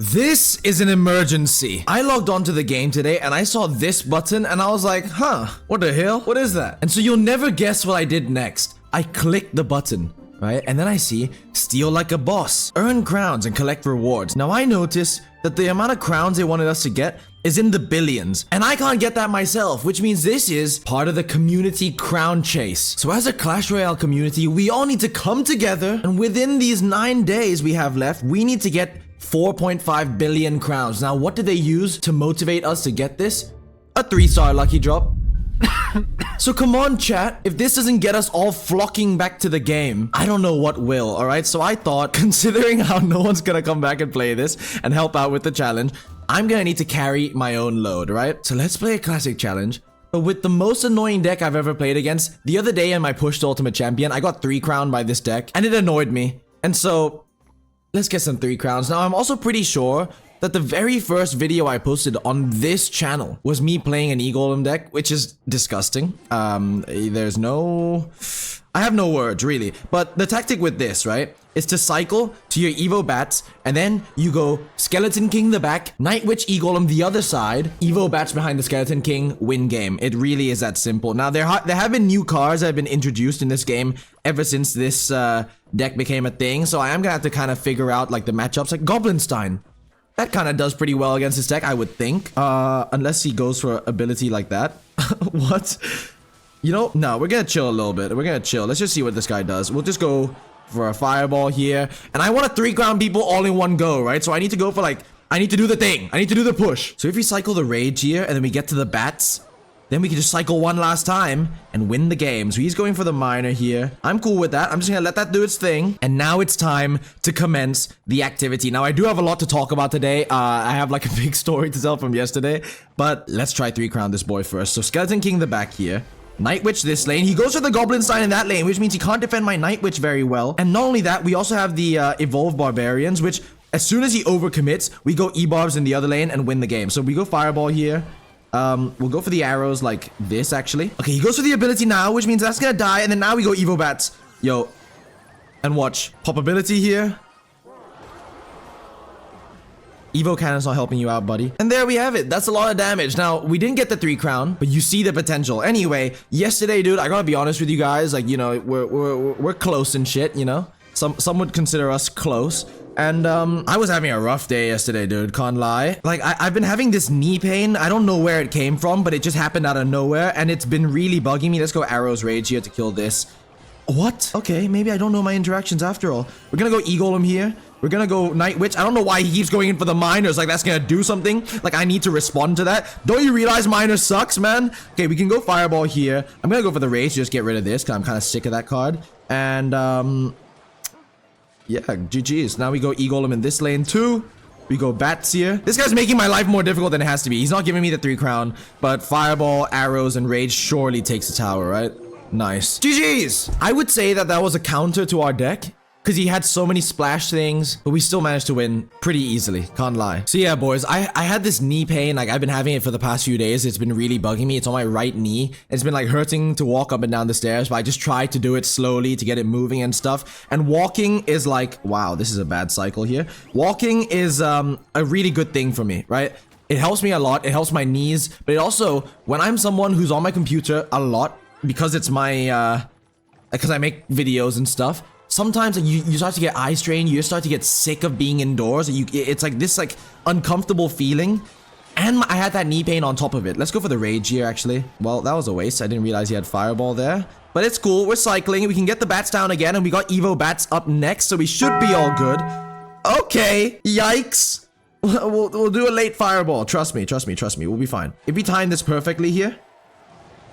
This is an emergency. I logged onto the game today and I saw this button and I was like, huh, what the hell? What is that? And so you'll never guess what I did next. I clicked the button, right? And then I see steal like a boss, earn crowns and collect rewards. Now I noticed that the amount of crowns they wanted us to get is in the billions, and I can't get that myself, which means this is part of the community crown chase. So as a Clash Royale community, we all need to come together, and within these 9 days we have left, we need to get 4.5 billion crowns. Now, what did they use to motivate us to get this? A 3-star lucky drop. So come on, chat. If this doesn't get us all flocking back to the game, I don't know what will, alright? So I thought, considering how no one's gonna come back and play this and help out with the challenge, I'm gonna need to carry my own load, right? So let's play a classic challenge, but with the most annoying deck I've ever played against. The other day in my push to Ultimate Champion, I got 3 crown by this deck, and it annoyed me. And so, let's get some 3 crowns. Now, I'm also pretty sure that the very first video I posted on this channel was me playing an e-golem deck, which is disgusting. I have no words, really. But the tactic with this, right, is to cycle to your Evo Bats, and then you go Skeleton King the back, Night Witch e-golem the other side, Evo Bats behind the Skeleton King, win game. It really is that simple. Now, there have been new cards that have been introduced in this game ever since this deck became a thing, so I am gonna have to kind of figure out, like, the matchups. Like Goblinstein, that kind of does pretty well against this deck, I would think. Unless he goes for ability like that. What? You know, no, we're gonna chill a little bit. We're gonna chill. Let's just see what this guy does. We'll just go for a fireball here. And I want to 3 crown people all in one go, right? So I need to go for, like, I need to do the thing. I need to do the push. So if we cycle the rage here and then we get to the bats, then we can just cycle one last time and win the game. So he's going for the miner here. I'm cool with that. I'm just gonna let that do its thing. And now it's time to commence the activity. Now, I do have a lot to talk about today. I have like a big story to tell from yesterday. But let's try 3 crown this boy first. So Skeleton King the back here. Night Witch this lane. He goes for the Goblinstein in that lane, which means he can't defend my Night Witch very well. And not only that, we also have the Evolved Barbarians, which as soon as he overcommits, we go E-Barbs in the other lane and win the game. So we go Fireball here. We'll go for the arrows like this, actually. Okay, he goes for the ability now, which means that's gonna die. And then now we go Evo Bats. Yo. And watch. Pop ability here. Evo Cannon's not helping you out, buddy. And there we have it. That's a lot of damage. Now, we didn't get the 3 crown, but you see the potential. Anyway, yesterday, dude, I gotta be honest with you guys. Like, you know, we're close and shit, you know? Some would consider us close. And, I was having a rough day yesterday, dude. Can't lie. Like, I've been having this knee pain. I don't know where it came from, but it just happened out of nowhere. And it's been really bugging me. Let's go Arrows Rage here to kill this. What? Okay, maybe I don't know my interactions after all. We're gonna go E-Golem here. We're gonna go Night Witch. I don't know why he keeps going in for the miners. Like, that's gonna do something. Like, I need to respond to that. Don't you realize miner sucks, man? Okay, we can go Fireball here. I'm gonna go for the Rage to just get rid of this, because I'm kind of sick of that card. And, yeah, GG's. Now we go E-Golem in this lane, too. We go Bats here. This guy's making my life more difficult than it has to be. He's not giving me the 3 crown, but Fireball, Arrows, and Rage surely takes the tower, right? Nice. GG's! I would say that that was a counter to our deck, because he had so many splash things, but we still managed to win pretty easily. Can't lie. So yeah, boys, I had this knee pain. Like, I've been having it for the past few days. It's been really bugging me. It's on my right knee. It's been like hurting to walk up and down the stairs, but I just tried to do it slowly to get it moving and stuff. And walking is like, wow, this is a bad cycle here. Walking is a really good thing for me, right? It helps me a lot. It helps my knees, but it also, when I'm someone who's on my computer a lot, because it's my, because I make videos and stuff, sometimes like, you start to get eye strain. You start to get sick of being indoors. It's like this like uncomfortable feeling. And I had that knee pain on top of it. Let's go for the Rage here, actually. Well, that was a waste. I didn't realize he had Fireball there. But it's cool. We're cycling. We can get the Bats down again. And we got Evo Bats up next. So we should be all good. Okay. Yikes. We'll do a late Fireball. Trust me. Trust me. Trust me. We'll be fine. If we time this perfectly here.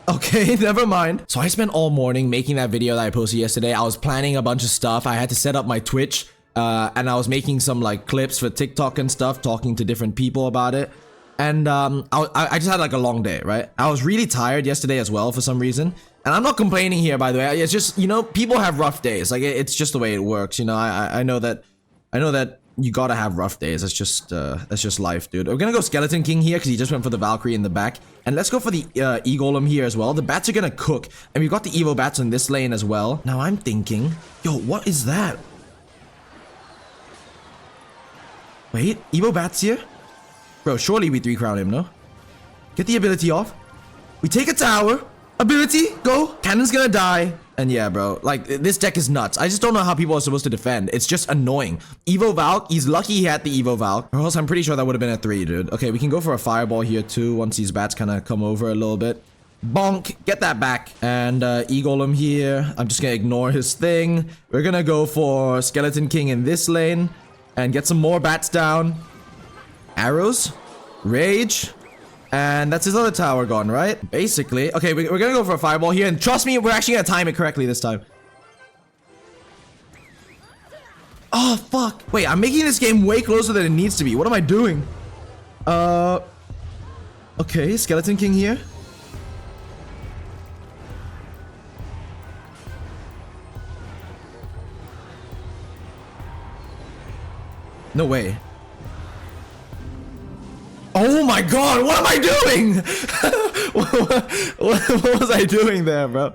Okay, never mind. So I spent all morning making that video that I posted yesterday. I was planning a bunch of stuff. I had to set up my Twitch, and I was making some like clips for TikTok and stuff, talking to different people about it. And I just had like a long day, right? I was really tired yesterday as well for some reason. And I'm not complaining here, by the way. It's just, you know, people have rough days. Like, it's just the way it works. You know, I know that you gotta have rough days. That's just life, dude. We're gonna go Skeleton King here because he just went for the Valkyrie in the back. And let's go for the E-Golem here as well. The bats are gonna cook. And we've got the Evo Bats in this lane as well. Now I'm thinking, yo, what is that? Wait, Evo Bats here? Bro, surely we 3-crown him, no? Get the ability off. We take a tower. Ability, go. Cannon's gonna die. And yeah, bro, like, this deck is nuts. I just don't know how people are supposed to defend. It's just annoying. Evo Valk, he's lucky he had the Evo Valk, or else I'm pretty sure that would have been a 3, dude. Okay, we can go for a fireball here too once these bats kind of come over a little bit. Bonk, get that back. And e-golem here. I'm just gonna ignore his thing. We're gonna go for Skeleton King in this lane and get some more bats down. Arrows, rage. And that's his other tower gone, right? Basically. Okay, we're gonna go for a fireball here. And trust me, we're actually gonna time it correctly this time. Oh, fuck. Wait, I'm making this game way closer than it needs to be. What am I doing? Okay, Skeleton King here. No way. Oh my god, what am I doing? what was I doing there, bro?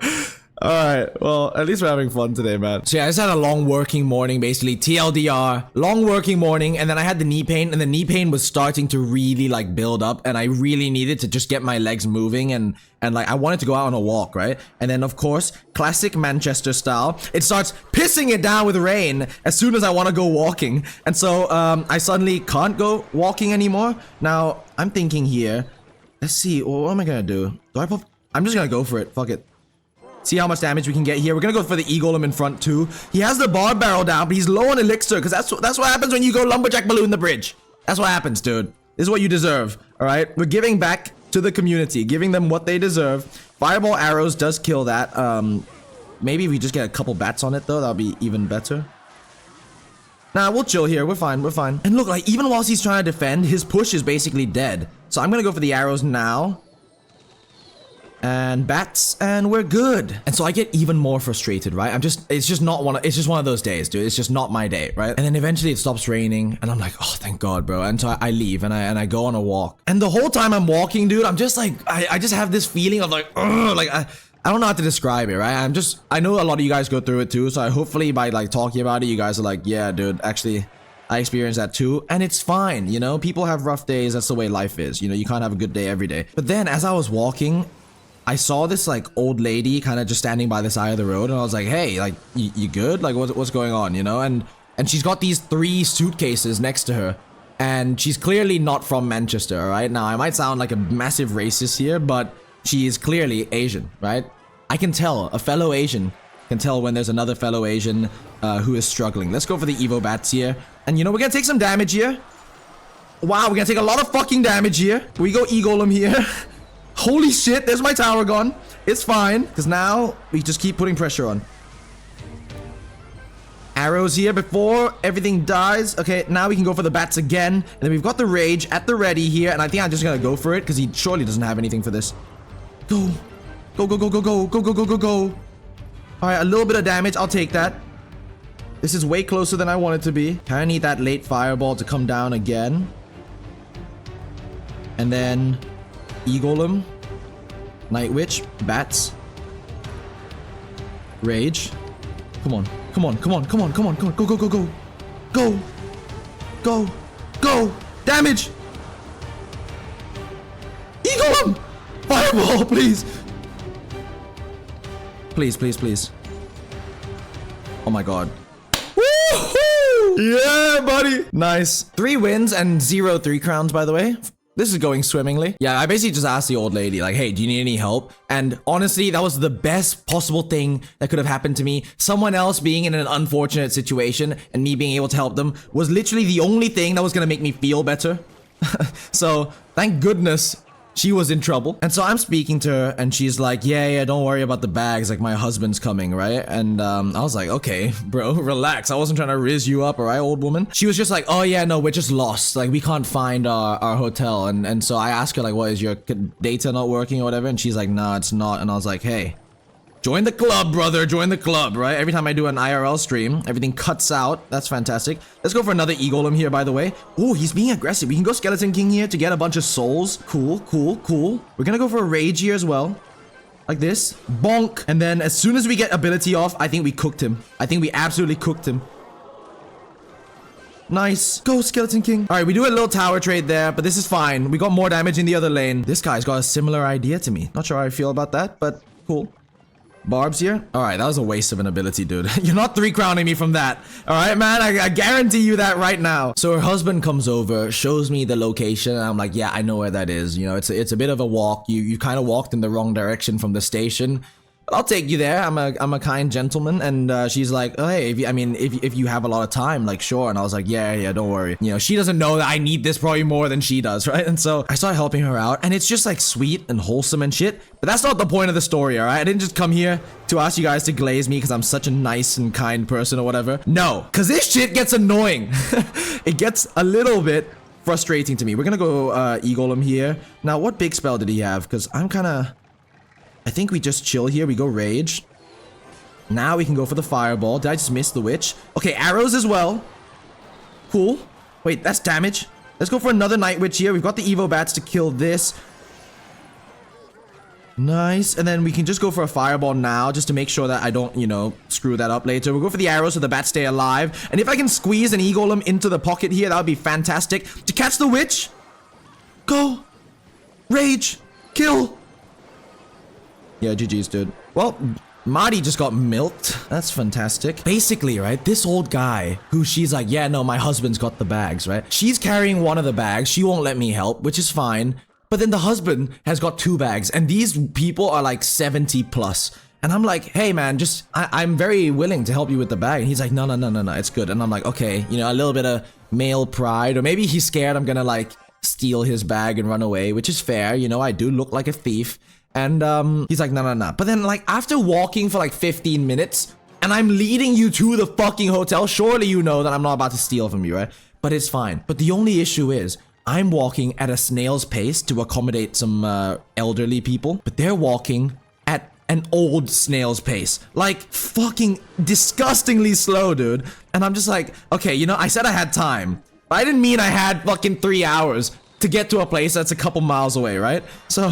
Alright, well, at least we're having fun today, man. So yeah, I just had a long working morning, basically. TLDR, long working morning, and then I had the knee pain, and the knee pain was starting to really, like, build up, and I really needed to just get my legs moving, and like, I wanted to go out on a walk, right? And then, of course, classic Manchester style, it starts pissing it down with rain as soon as I want to go walking. And so, I suddenly can't go walking anymore. Now, I'm thinking here, let's see, what am I gonna do? Do I pop? I'm just gonna go for it, fuck it. See how much damage we can get here. We're gonna go for the e-golem in front too. He has the bar barrel down, but he's low on elixir, because that's what happens when you go lumberjack balloon the bridge. That's what happens, dude. This is what you deserve, all right? We're giving back to the community, giving them what they deserve. Fireball arrows does kill that. Maybe we just get a couple bats on it though. That'll be even better. Nah, we'll chill here. We're fine. We're fine. And look, like, even whilst he's trying to defend, his push is basically dead. So I'm gonna go for the arrows now. And bats, and we're good. And so I get even more frustrated, right? It's just one of those days, dude. It's just not my day, right? And then eventually it stops raining, and I'm like, oh, thank God, bro. And so I leave, and I go on a walk. And the whole time I'm walking, dude, I'm just like, I just have this feeling of like, I don't know how to describe it, right? I know a lot of you guys go through it too, so hopefully by like talking about it, you guys are like, yeah, dude, actually, I experienced that too, and it's fine, you know? People have rough days, that's the way life is, you know? You can't have a good day every day. But then as I was walking, I saw this like old lady kind of just standing by the side of the road, and I was like, hey, like, you good? Like, what's going on, you know? And she's got these 3 suitcases next to her, and she's clearly not from Manchester, all right? Now, I might sound like a massive racist here, but she is clearly Asian, right? I can tell, a fellow Asian can tell when there's another fellow Asian who is struggling. Let's go for the Evo Bats here. And you know, we're gonna take some damage here. Wow, we're gonna take a lot of fucking damage here. We go e-golem here. Holy shit, there's my tower gone. It's fine, because now we just keep putting pressure on. Arrows here before everything dies. Okay, now we can go for the bats again. And then we've got the rage at the ready here, and I think I'm just gonna go for it, because he surely doesn't have anything for this. Go. Go, go, go, go, go, go, go, go, go, go. All right, a little bit of damage, I'll take that. This is way closer than I want it to be. Kinda need that late fireball to come down again. And then e-golem, Night Witch, bats, rage. Come on, come on, come on, come on, come on, come on, go, go, go, go, go, go, go, damage. E-golem, fireball, please. Please, please, please. Oh my god. Woohoo! Yeah, buddy. Nice. 3 wins and 0 3 crowns, by the way. This is going swimmingly. Yeah, I basically just asked the old lady, like, hey, do you need any help? And honestly, that was the best possible thing that could have happened to me. Someone else being in an unfortunate situation and me being able to help them was literally the only thing that was gonna make me feel better. So, thank goodness she was in trouble. And so I'm speaking to her, and she's like, yeah, don't worry about the bags, like, my husband's coming, right? And I was like, okay, bro, relax. I wasn't trying to riz you up, all right, old woman? She was just like, oh yeah, no, we're just lost. Like, we can't find our hotel. And so I asked her, like, what, is your data not working or whatever? And she's like, nah, it's not. And I was like, hey, join the club, brother. Join the club, right? Every time I do an IRL stream, everything cuts out. That's fantastic. Let's go for another e-golem here, by the way. Oh, he's being aggressive. We can go Skeleton King here to get a bunch of souls. Cool, cool, cool. We're gonna go for a rage here as well. Like this. Bonk. And then as soon as we get ability off, I think we cooked him. I think we absolutely cooked him. Nice. Go, Skeleton King. All right, we do a little tower trade there, but this is fine. We got more damage in the other lane. This guy's got a similar idea to me. Not sure how I feel about that, but cool. Barbs here. All right, that was a waste of an ability, dude. You're not 3-crowning me from that. All right, man, I guarantee you that right now. So her husband comes over, shows me the location, and I'm like, yeah, I know where that is. You know, it's a bit of a walk. You kind of walked in the wrong direction from the station. But I'll take you there. I'm a kind gentleman. And she's like, oh, hey, if you have a lot of time, like, sure. And I was like, yeah, don't worry. You know, she doesn't know that I need this probably more than she does, right? And so I started helping her out, and it's just like sweet and wholesome and shit. But that's not the point of the story, all right? I didn't just come here to ask you guys to glaze me because I'm such a nice and kind person or whatever. No, because this shit gets annoying. It gets a little bit frustrating to me. We're gonna go e-golem here. Now, what big spell did he have? Because I think we just chill here. We go rage. Now we can go for the fireball. Did I just miss the witch? Okay, arrows as well. Cool. Wait, that's damage. Let's go for another night witch here. We've got the evo bats to kill this. Nice. And then we can just go for a fireball now just to make sure that I don't, you know, screw that up later. We'll go for the arrows so the bats stay alive. And if I can squeeze an e-golem into the pocket here, that would be fantastic. To catch the witch. Go. Rage. Kill. Yeah, GG's, dude. Well, Marty just got milked. That's fantastic. Basically, right, this old guy who she's like, yeah, no, my husband's got the bags, right? She's carrying one of the bags. She won't let me help, which is fine. But then the husband has got 2 bags, and these people are like 70 plus. And I'm like, hey, man, I'm very willing to help you with the bag. And he's like, no, it's good. And I'm like, okay, you know, a little bit of male pride, or maybe he's scared I'm gonna like steal his bag and run away, which is fair. You know, I do look like a thief. And he's like, no. But then, like, after walking for like 15 minutes, and I'm leading you to the fucking hotel, surely you know that I'm not about to steal from you, right? But it's fine. But the only issue is, I'm walking at a snail's pace to accommodate some elderly people, but they're walking at an old snail's pace. Like, fucking disgustingly slow, dude. And I'm just like, okay, you know, I said I had time, but I didn't mean I had fucking 3 hours to get to a place that's a couple miles away, right? So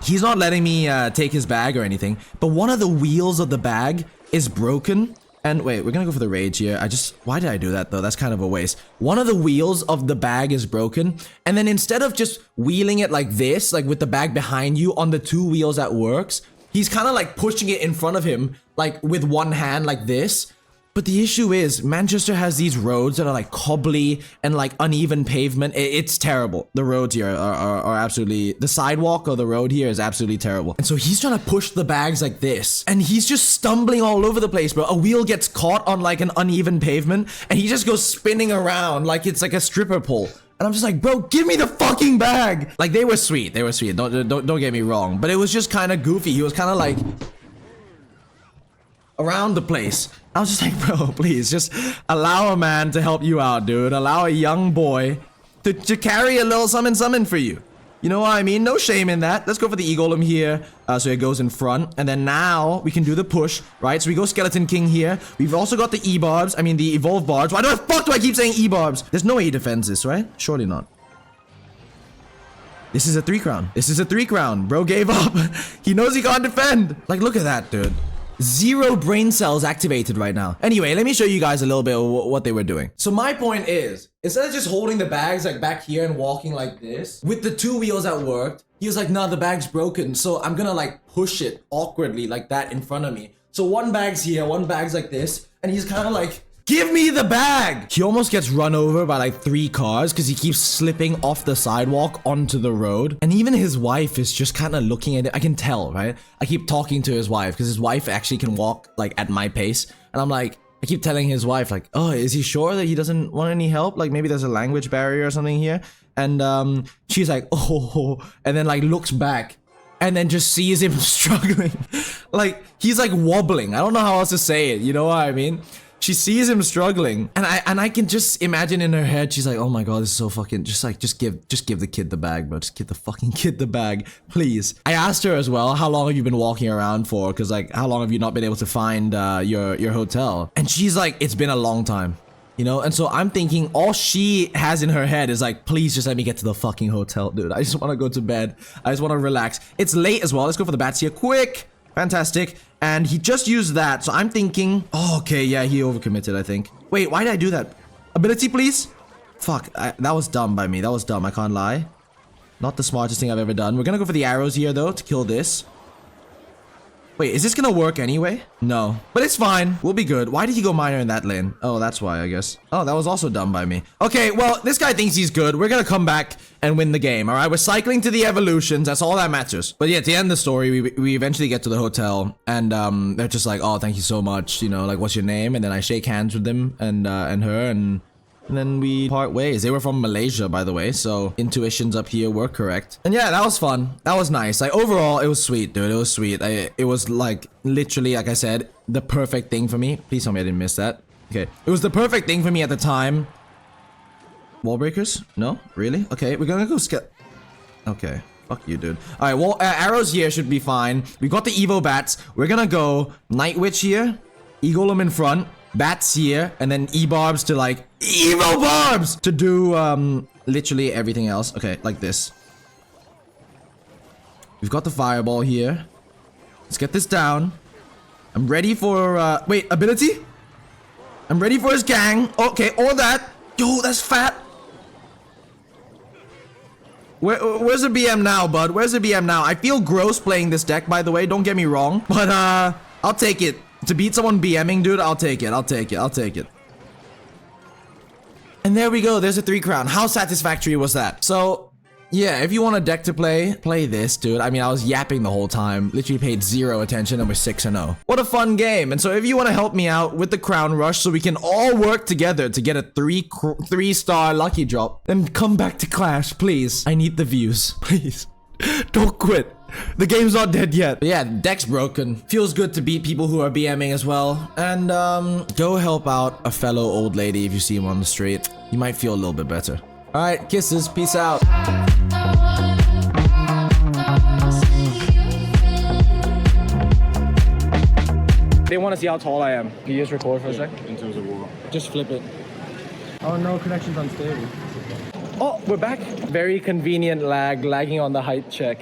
he's not letting me take his bag or anything, but one of the wheels of the bag is broken. And wait, we're gonna go for the rage here. Why did I do that though? That's kind of a waste. One of the wheels of the bag is broken, and then instead of just wheeling it like this, like with the bag behind you on the 2 wheels that works, he's kind of like pushing it in front of him, like with one hand like this. But the issue is, Manchester has these roads that are like cobbly and like uneven pavement. It's terrible. The roads here are absolutely... The sidewalk or the road here is absolutely terrible. And so he's trying to push the bags like this. And he's just stumbling all over the place, bro. A wheel gets caught on like an uneven pavement, and he just goes spinning around like it's like a stripper pole. And I'm just like, bro, give me the fucking bag. Like, they were sweet. They were sweet. Don't get me wrong. But it was just kind of goofy. He was kind of like... around the place. I was just like, bro, please, just allow a man to help you out, dude. Allow a young boy to carry a little something for you. You know what I mean? No shame in that. Let's go for the e-golem here. So it goes in front. And then now we can do the push, right? So we go Skeleton King here. We've also got the e-barbs. I mean, the evolved barbs. Why the fuck do I keep saying e-barbs? There's no way he defends this, right? Surely not. This is a 3-crown. This is a 3-crown. Bro gave up. He knows he can't defend. Like, look at that, dude. 0 brain cells activated right now. Anyway, let me show you guys a little bit of what they were doing. So my point is, instead of just holding the bags like back here and walking like this, with the 2 wheels that worked, he was like, nah, the bag's broken. So I'm gonna like push it awkwardly like that in front of me. So one bag's here, one bag's like this, and he's kind of like, give me the bag! He almost gets run over by like 3 cars because he keeps slipping off the sidewalk onto the road. And even his wife is just kind of looking at it. I can tell, right? I keep talking to his wife because his wife actually can walk like at my pace. And I'm like, I keep telling his wife like, oh, is he sure that he doesn't want any help? Like maybe there's a language barrier or something here. And she's like, oh, and then like looks back. And then just sees him struggling. Like, he's like wobbling. I don't know how else to say it. You know what I mean? She sees him struggling, and I can just imagine in her head, she's like, oh my god, this is so fucking, just give the kid the bag, bro. Just give the fucking kid the bag, please. I asked her as well, how long have you been walking around for? Because like, how long have you not been able to find your hotel? And she's like, it's been a long time. You know, and so I'm thinking all she has in her head is like, please just let me get to the fucking hotel, dude. I just want to go to bed. I just want to relax. It's late as well. Let's go for the bats here, quick. Fantastic. And he just used that, so I'm thinking, oh, okay, yeah, he overcommitted, I think. Wait, why did I do that? Ability, please. Fuck, that was dumb by me. That was dumb, I can't lie. Not the smartest thing I've ever done. We're gonna go for the arrows here, though, to kill this. Wait, is this gonna work anyway? No. But it's fine. We'll be good. Why did he go miner in that lane? Oh, that's why, I guess. Oh, that was also dumb by me. Okay, well, this guy thinks he's good. We're gonna come back and win the game, alright? We're cycling to the evolutions. That's all that matters. But yeah, at the end of the story, we eventually get to the hotel. And they're just like, oh, thank you so much. You know, like, what's your name? And then I shake hands with them and her and then we part ways. They were from Malaysia, by the way, so intuitions up here were correct. And yeah, that was fun. That was nice. Like, overall, it was sweet, dude. It was sweet. It was, like, literally, like I said, the perfect thing for me. Please tell me I didn't miss that. Okay. It was the perfect thing for me at the time. Wall breakers? No? Really? Okay, we're gonna go skip. Okay. Fuck you, dude. Alright, well, arrows here should be fine. We got the Evo bats. We're gonna go Night Witch here. e-golem in front. Bats here, and then E-barbs to like Evo barbs to do literally everything else. Okay, like this. We've got the fireball here. Let's get this down. I'm ready for wait, ability? I'm ready for his gang. Okay, all that. Yo, that's fat. Where's the BM now, bud? Where's the BM now? I feel gross playing this deck, by the way. Don't get me wrong, but I'll take it. To beat someone BMing, dude, I'll take it. I'll take it. I'll take it. And there we go. There's a 3 crown. How satisfactory was that? So, yeah, if you want a deck to play this, dude. I mean, I was yapping the whole time. Literally paid 0 attention and we're 6-0. What a fun game. And so if you want to help me out with the crown rush so we can all work together to get a 3-star lucky drop, then come back to Clash, please. I need the views. Please. Don't quit. The game's not dead yet. But yeah, deck's broken. Feels good to beat people who are BMing as well. And go help out a fellow old lady if you see him on the street. You might feel a little bit better. Alright, kisses. Peace out. They want to see how tall I am. Can you just record for a sec? In terms of what? Just flip it. Oh no, connection's unstable. Oh, we're back. Very convenient lagging on the height check.